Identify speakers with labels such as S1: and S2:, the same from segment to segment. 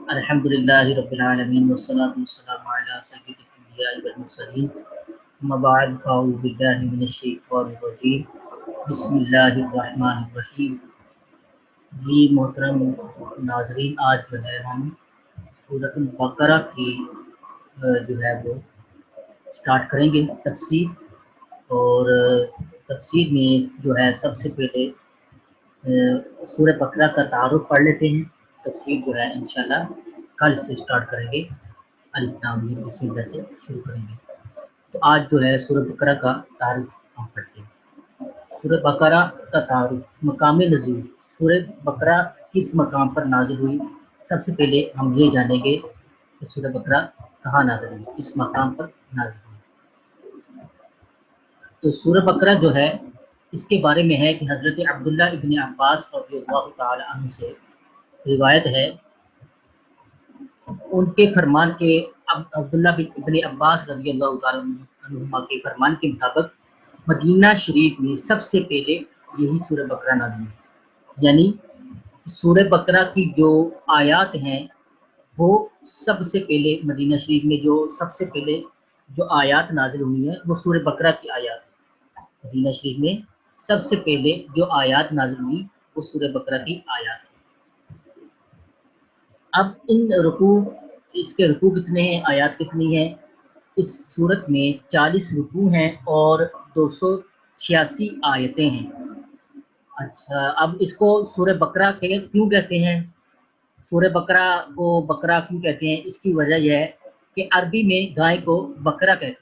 S1: अल्हम्दुलिल्लाहि रब्बिल आलमीन वस्सलातु वस्सलामु अला सय्यिदिल अंबिया'i वल मुरसलीन अम्मा बअद फ़अऊज़ु बिल्लाहि मिनश शैतानिर रजीम बिस्मिल्लाहिर रहमानिर रहीम। जी मोहतरम नाज़रीन, आज जो है हम सूरतुल बकरा की जो है वो स्टार्ट करेंगे तफसीर। और तफसीर में जो है सबसे पहले सूरह बकरा का तारुफ पढ़ लेते हैं। तफसीर जो है इंशाल्लाह कल से स्टार्ट करेंगे। अलिफ लाम मीम बिस्मिल्लाह से शुरू करेंगे। तो आज जो है सूरह बकरा का तारुफ हम पढ़ते हैं। सूरह बकरा का तारुफ, मकाम नज़ूल। सूरह बकरा किस मकाम पर नाजिल हुई? सबसे पहले हम ये जानेंगे कि सूरह बकरा कहाँ नाजिल हुई, किस मकाम पर नाजिल हुई। तो सूरह बकरा जो है इसके बारे में है कि हज़रत अब्दुल्ला इब्न अब्बास रज़ियल्लाहु तआला अन्हु से रिवायत है। उनके फरमान के अब्दुल्ला इब्न अब्बास रज़ियल्लाहु तआला अन्हुमा के फरमान के मुताबिक मदीना शरीफ में सबसे पहले यही सूरह बकरा नाज़िल हुई। यानी सूरह बकरा की जो आयात हैं वो सबसे पहले मदीना शरीफ में जो सबसे पहले जो आयात नाज़िल हुई हैं वो सूरह बकरा की आयात है। मदीना शरीफ में सबसे पहले जो आयात नाज़िल हुई वो सूरह बकरा की आयात है। अब इन रुकू, इसके रुकू कितने हैं, आयात कितनी है? इस सूरत में 40 रुकू हैं और 286 आयतें हैं। अच्छा, अब इसको सूरह बकरा के क्यों कहते हैं? सूरह बकरा को बकरा क्यों कहते हैं? इसकी वजह यह है कि अरबी में गाय को बकरा कहते हैं,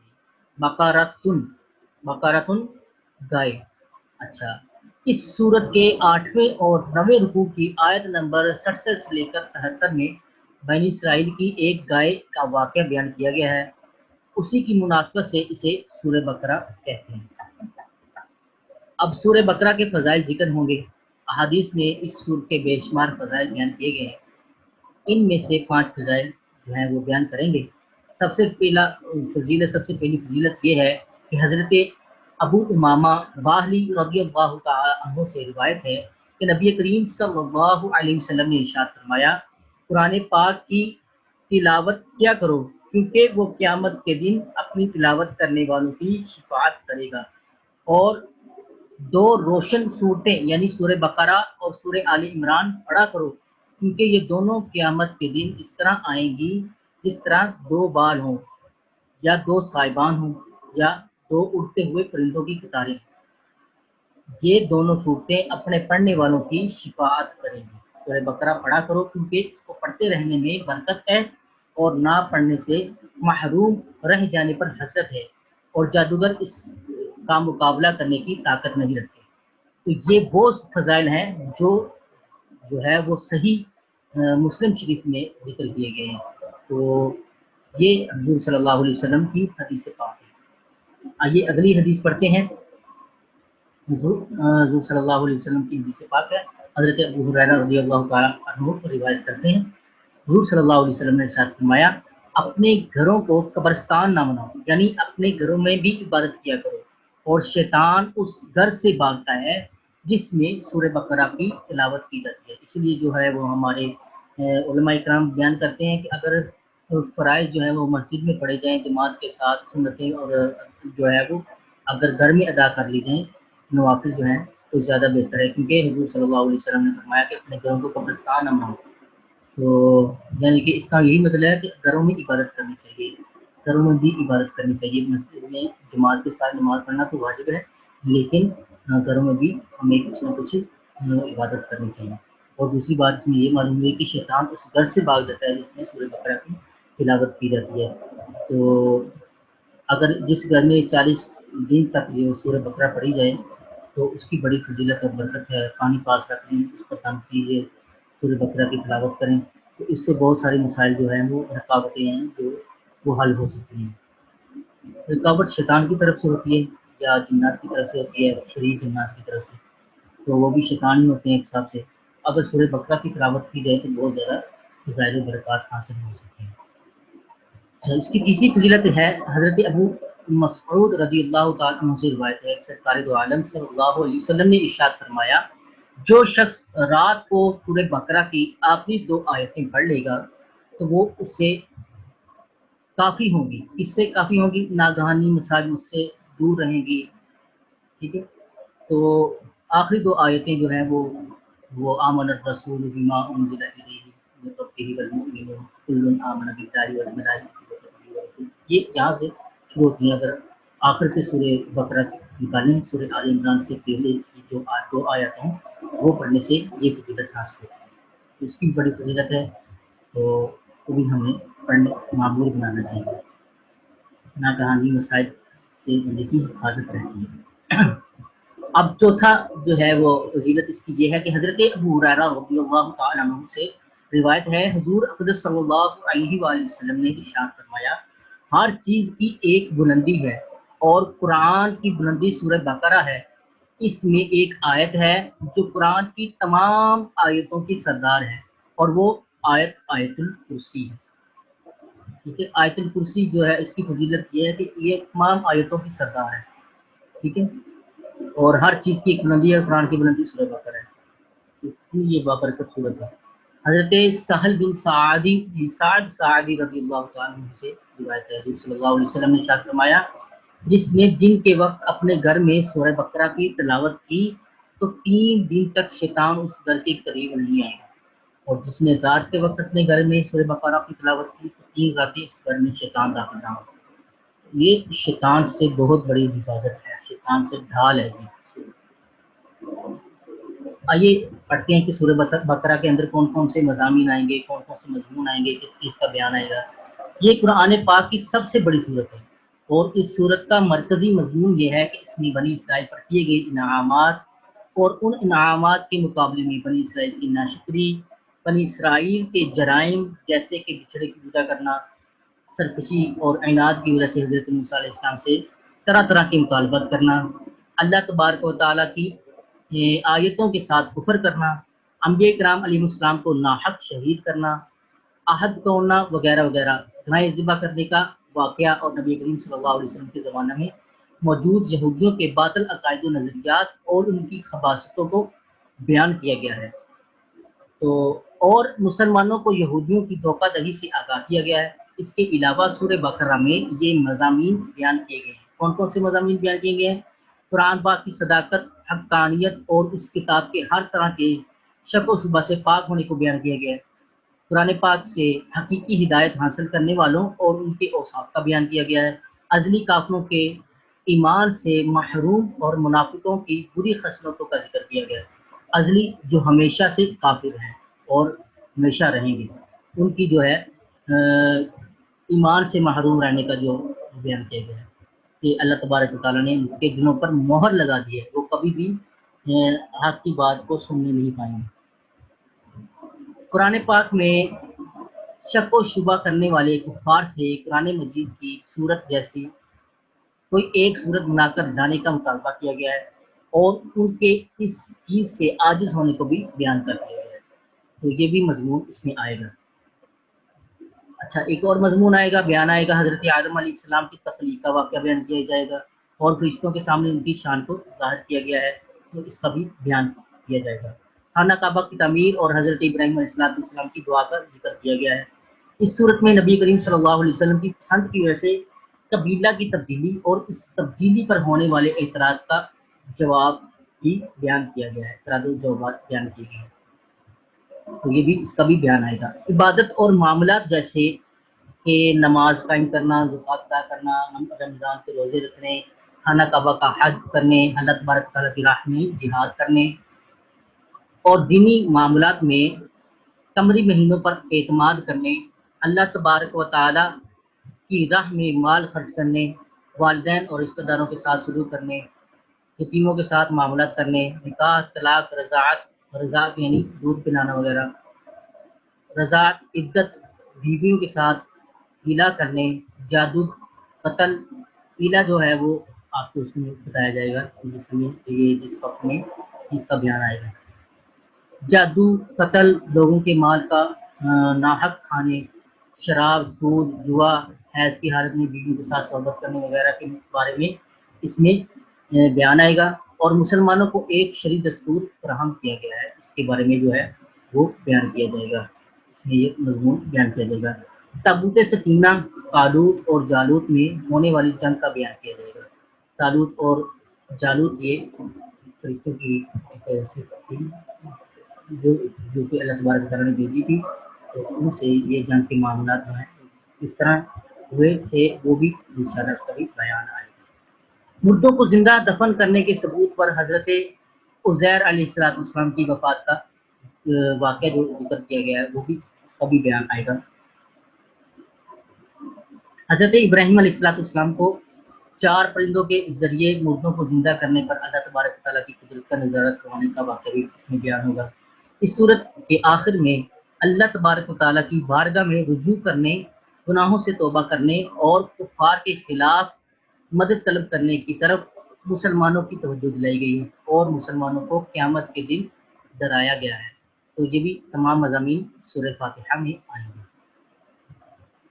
S1: बकरातुन, बकरातुन गाय। अच्छा, इस सूरत के 8वें और 9वें रुकू की आयत नंबर 67 से लेकर 73 में बनी इसराइल की एक गाय का वाक़या बयान किया गया है। उसी की मुनासबत से इसे सूरह बकरा कहते हैं। अब सूरह बकरा के फ़ज़ाइल जिक्र होंगे। अहादीस में इस सूरत के बेशुमार फ़ज़ाइल बयान किए गए हैं। इनमें से 5 फ़ज़ाइल जो हैं वो बयान करेंगे। सबसे पहली फजीलत ये है कि हज़रत अबू उमामा बाहली रज़ियल्लाहु तआला अन्हु से रिवायत है कि नबी करीम सल्लल्लाहु अलैहि वसल्लम ने इरशाद फरमाया, कुरान पाक की तिलावत किया करो क्योंकि वो क़यामत के दिन अपनी तिलावत करने वालों की शिफाअत करेगा। और 2 रोशन सूरतें यानी सूरह बकरा और सूरह आले इमरान पढ़ा करो क्योंकि ये दोनों क़यामत के दिन इस तरह आएंगी जिस तरह 2 बाल हों या 2 साइबान हों या 2 उड़ते हुए परिंदों की कतारें। ये दोनों सूरतें अपने पढ़ने वालों की शिफाअत करेंगी। सूरह बकरा पढ़ा करो क्योंकि इसको पढ़ते रहने में बरकत है और ना पढ़ने से महरूम रह जाने पर हसरत है और जादूगर इस का मुकाबला करने की ताकत नहीं रखते। तो ये वो फजाइल हैं जो है वो सही मुस्लिम शरीफ में जिक्र किए गए हैं। तो ये हज़ूर सल्लल्लाहु अलैहि वसल्लम की हदीस पाक है। आइए अगली हदीस पढ़ते हैं। हुज़ूर सल्लल्लाहु अलैहि वसल्लम की हदीस पाक है। हज़रत अबू हुरैरा रज़ियल्लाहु तआला अन्हु रिवायत करते हैं, हुज़ूर सल्लल्लाहु अलैहि वसल्लम ने इरशाद फरमाया, अपने घरों को कब्रिस्तान ना बनाओ, यानी अपने घरों में भी इबादत किया करो और शैतान उस घर से भागता है जिसमें सूरह बकरा की तिलावत की जाती है। इसलिए जो है वो हमारे उलमा इकराम बयान करते हैं कि अगर फ़राइज़ जो है वो मस्जिद में पढ़े जाएँ जमात के साथ, सुन्नतें और जो है वो अगर घर में अदा कर ली जाएँ नवाफिल जो हैं तो ज़्यादा बेहतर है, क्योंकि हुज़ूर सल्लल्लाहु अलैहि वसल्लम ने फरमाया कि अपने घरों को कब्रिस्तान न बनाओ। तो यानी कि इसका यही मतलब है कि घरों में इबादत करनी चाहिए, घरों में भी इबादत करनी चाहिए। मस्जिद में जमात के साथ नमाज़ पढ़ना तो वाजिब है, लेकिन घरों में भी हमें कुछ न कुछ इबादत करनी चाहिए। और दूसरी बात इसमें ये मालूम हुई कि शैतान उस घर से भाग जाता है जिसमें सूरह बकरा की तिलावत की जाती है। तो अगर जिस घर में 40 दिन तक ये सूरह बकरा पढ़ी जाए तो उसकी बड़ी फजीलत और बरकत है। पानी पास रख लें, उस पर तम कीजिए, सूरह बकरा की तिलावत करें, तो इससे बहुत सारे मसाइल जो हैं वो रुकावटें हैं जो वो हल हो सकती हैं। रुकावट शैतान की तरफ से होती है या जिन्नात की तरफ से होती है, शरीर जिन्नात की तरफ से, तो वो भी शैतान ही होते हैं एक हिसाब से। अगर सूरह बकरा की तिलावत की जाए तो बहुत ज़्यादा फ़ज़ाइल व बरक़ात हासिल हो सकती हैं। अच्छा, इसकी तीसरी फजीलत है, हज़रत अबू मसऊद रज़ियल्लाहु तआला अन्हु से रिवायत है, सरकार दो आलम सल्लल्लाहु अलैहि वसल्लम ने इरशाद फरमाया, जो शख्स रात को सूरह बकरा की आखिरी 2 आयतें पढ़ लेगा تو وہ اس سے کافی ہوں گی، اس سے کافی ہوں گی، ناگہانی مسائل مجھ سے دور رہیں گی، ٹھیک ہے۔ تو آخری دو آیتیں جو ہیں وہ آمن الرسول بما انزل الیہ من ربہ والمؤمنون کل آمن باللہ والملائکۃ والکتب والرسل، یہ یہاں سے شروع ہوتی ہیں۔ اگر آخر سے سورہ بقرہ نکالیں، سورہ آل عمران سے پہلے کی جو دو آیات ہیں وہ پڑھنے سے یہ فضیلت حاصل ہوتی ہے، تو اس کی بڑی فضیلت ہے، تو اس کو بھی ہمیں پڑھنے معمول بنانا چاہیے، ناگہانی مسائل سے بندے کی حفاظت رہتی ہے۔ اب چوتھا جو ہے وہ فضیلت اس کی یہ ہے کہ حضرت ابو ہریرہ رضی اللہ تعالیٰ عنہ سے روایت ہے، حضور اقدس صلی اللہ علیہ وآلہ وسلم نے ارشاد فرمایا، ہر چیز کی ایک بلندی ہے اور قرآن کی بلندی سورہ بقرہ ہے، اس میں ایک آیت ہے جو قرآن کی تمام آیتوں کی سردار ہے، اور وہ آیت الکرسی ہے، ٹھیک ہے۔ آیت الکرسی جو ہے اس کی فضیلت یہ ہے کہ یہ تمام آیتوں کی سردار ہے، ٹھیک ہے، اور ہر چیز کی ایک بلندی ہے، قرآن کی بلندی سورہ بقرہ ہے، یہ بابرکت صورت ہے۔ حضرت سہل بن سعدی رضی اللہ تعالیٰ عنہ سے روایت ہے، حضور صلی اللہ علیہ وسلم نے ارشاد فرمایا، جس نے دن کے وقت اپنے گھر میں سورہ بقرہ کی تلاوت کی تو 3 دن تک شیطان اس گھر کے قریب نہیں آئے گا، اور جس نے رات کے وقت اپنے گھر میں سورہ بقرہ کی تلاوت کی تو 3 راتیں اس گھر میں شیطان داخل نہ ہو۔ یہ شیطان سے بہت بڑی حفاظت ہے، شیطان سے ڈھال ہے یہ۔ آئیے پڑھتے ہیں کہ سورہ بقرہ کے اندر کون کون سے مضامین آئیں گے، کون کون سے مضمون آئیں گے، کس چیز کا بیان آئے گا۔ یہ قرآن پاک کی سب سے بڑی صورت ہے، اور اس صورت کا مرکزی مضمون یہ ہے کہ اس میں بنی اسرائیل پر کیے گئے انعامات اور ان انعامات کے مقابلے میں بنی اسرائیل کی ناشکری، بنی اسرائیل کے جرائم جیسے کہ بچھڑے کی پوجا کرنا، سرکشی اور عناد کی وجہ سے حضرت موسیٰ علیہ السلام سے طرح طرح کے مطالبات کرنا، اللہ تبارک و تعالیٰ کی آیتوں کے ساتھ کفر کرنا، انبیاء کرام علیہ السلام کو ناحق شہید کرنا، عہد توڑنا وغیرہ وغیرہ، گائے ذبح کرنے کا واقعہ، اور نبی کریم صلی اللہ علیہ وسلم کے زمانہ میں موجود یہودیوں کے باطل عقائد و نظریات اور ان کی خباثتوں کو بیان کیا گیا ہے، تو اور مسلمانوں کو یہودیوں کی دھوکہ دہی سے آگاہ کیا گیا ہے۔ اس کے علاوہ سورہ بقرہ میں یہ مضامین بیان کیے گئے ہیں۔ کون کون سے مضامین بیان کیے گئے ہیں؟ قرآن پاک کی صداقت، حقانیت اور اس کتاب کے ہر طرح کے شک و شبہ سے پاک ہونے کو بیان کیا گیا ہے۔ قرآن پاک سے حقیقی ہدایت حاصل کرنے والوں اور ان کے اوصاف کا بیان کیا گیا ہے۔ ازلی کافروں کے ایمان سے محروم اور منافقوں کی بری خصلتوں کا ذکر کیا گیا ہے۔ ازلی جو ہمیشہ سے کافر ہیں اور ہمیشہ رہیں گے، ان کی جو ہے ایمان سے محروم رہنے کا جو بیان کیا گیا ہے کہ اللہ تبارک و تعالیٰ نے ان کے دلوں پر مہر لگا دی ہے، وہ کبھی بھی حق کی بات کو سننے نہیں پائیں گے۔ قرآن پاک میں شک و شبہ کرنے والے کفار سے قرآن مجید کی صورت جیسی کوئی ایک صورت بنا کر لانے کا مطالبہ کیا گیا ہے، اور ان کے اس چیز سے عاجز ہونے کو بھی بیان کر دیا گیا ہے، تو یہ بھی مضمون اس میں آئے گا۔ اچھا، ایک اور مضمون آئے گا، بیان آئے گا، حضرت آدم علیہ السلام کی تخلیق کا واقعہ بیان کیا جائے گا، اور فرشتوں کے سامنے ان کی شان کو ظاہر کیا گیا ہے، تو اس کا بھی بیان کیا جائے گا۔ خانہ کعبہ کی تعمیر اور حضرت ابراہیم علیہ السلام کی دعا کا ذکر کیا گیا ہے۔ اس صورت میں نبی کریم صلی اللہ علیہ وسلم کی پسند کی وجہ سے قبیلہ کی تبدیلی اور اس تبدیلی پر ہونے والے اعتراض کا جواب بھی بیان کیا گیا ہے، اعتراض و جوابات بیان کیے گئے ہیں، تو یہ بھی اس کا بھی بیان آئے گا۔ عبادت اور معاملات جیسے کہ نماز قائم کرنا، زکوٰۃ ادا کرنا، رمضان کے روزے رکھنے، خانہ کعبہ کا حج کرنے، اللہ تبارک تعالیٰ کی راہ میں جہاد کرنے، اور دینی معاملات میں قمری مہینوں پر اعتماد کرنے، اللہ تبارک و تعالیٰ کی راہ میں مال خرچ کرنے، والدین اور رشتہ داروں کے ساتھ سلوک کرنے، یتیموں کے ساتھ معاملات کرنے، نکاح، طلاق، رضاعت یعنی دودھ پلانا وغیرہ، رضاعت، عدت، بیویوں کے ساتھ ہیلا کرنے، جادو، قتل، ہیلا جو ہے وہ آپ کو اس میں بتایا جائے گا جس وقت میں اس کا بیان آئے گا۔ جادو، قتل، لوگوں کے مال کا ناحق کھانے، شراب، سود، جوا، حیض کی حالت میں بیویوں کے ساتھ صحبت کرنے وغیرہ کے بارے میں اس میں بیان آئے گا، اور مسلمانوں کو ایک شرعی دستور فراہم کیا گیا ہے، اس کے بارے میں جو ہے وہ بیان کیا جائے گا۔ इसमें ये मजमून बयान किया जाएगा। ताबूत सकीना तालूत और जालूत में होने वाली जंग का बयान किया जाएगा। तालूत और जालूत ये फरिश्तों की एक ऐसी थी जो जो कि अल्लाह तबारक व तआला ने भेजी थी, तो उनसे ये जंग के मामलात जो हैं किस तरह हुए थे वो भी इंशाअल्लाह इसका भी बयान आएगा। मुर्दों को जिंदा दफन करने के सबूत पर हजरत उज़ैर अलैहिस्सलाम की वफात का वाक़या जो जिक्र किया गया है वो भी इसका भी बयान आएगा। हजरत इब्राहीम अलैहिस्सलाम को 4 परिंदों के ज़रिए मुर्दों को ज़िंदा करने पर अल्लाह तबारक व तआला की कुदरत का नज़ारा करवाने का वाक़या भी इसमें बयान होगा। इस सूरत के आखिर में अल्लाह तबारक व तआला की बारगाह में रुजू करने, गुनाहों से तौबा करने और कुफ़ार के खिलाफ मदद तलब करने की तरफ मुसलमानों की तवज्जो दिलाई गई है और मुसलमानों को क़यामत के दिन डराया गया है। तो ये भी तमाम मज़ामीन सूरह फातिहा में आएंगे।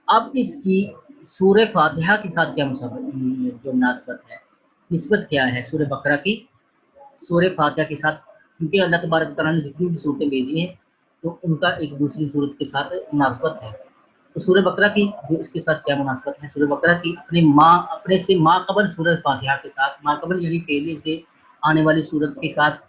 S1: अब इसकी सूरह फातिहा के साथ क्या जो मुनासबत है, निस्बत क्या है सूरह बकरा की सूरह फातिहा के साथ, क्योंकि अल्लाह तबारक व तआला ने जितनी भी सूरतें भेजी हैं तो उनका एक दूसरी सूरत के साथ मुनासबत है। तो सूरह बकरा की जो इसके साथ क्या मुनासबत है, सूरह बकरा की अपने से माक़बल सूरह फातिहा के साथ, माक़बल यानी पहले से आने वाली सूरत के साथ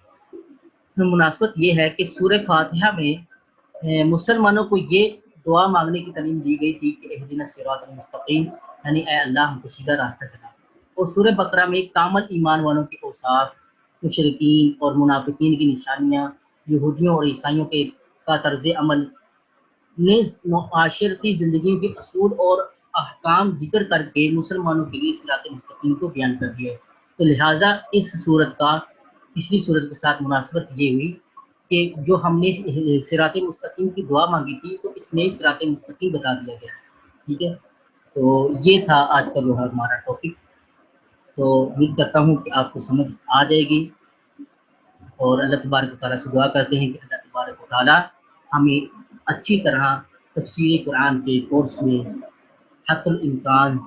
S1: मुनासबत ये है कि सूरह फातिहा में मुसलमानों को ये दुआ मांगने की तालीम दी गई थी कि इहदिना सिरातल मुस्तकीम, यानी ऐ अल्लाह हमको सीधा रास्ता चला। और सूरह बकरा में कामल ईमान वालों के औसाफ, मुशरिकीन और मुनाफिकीन की निशानियाँ, यहूदियों और ईसाइयों के का तर्ज अमल, नेज़ मुआशरती ज़िंदगी के असूल और अहकाम जिक्र करके मुसलमानों के लिए सिरात मुस्तकीम को बयान कर दिया है। तो लिहाजा इस सूरत का पिछली सूरत के साथ मुनासबत ये हुई कि जो हमने सिरात मुस्तकीम की दुआ मांगी थी तो इसमें सिरात मुस्तकीम बता दिया गया है। ठीक है, तो ये था आज का जो है हमारा टॉपिक। तो उम्मीद करता हूँ कि आपको समझ आ जाएगी और अल्लाह तबारक व तआला से दुआ करते हैं कि अल्लाह तबारक व तआला हमें अच्छी तरह तफसीर कुरान के कोर्स में हक़्क़ुल इम्कान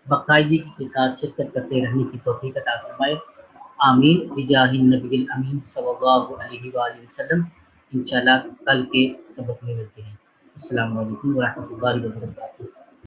S1: बाकायदगी के साथ शिरकत करते रहने की तौफीक अता फरमाए। आमीन बिजाहि नबील अमीन सल्लल्लाहु अलैहि वसल्लम। इंशाअल्लाह कल के सबक में मिलते हैं। अस्सलामु अलैकुम व रहमतुल्लाहि व बरकातुहू।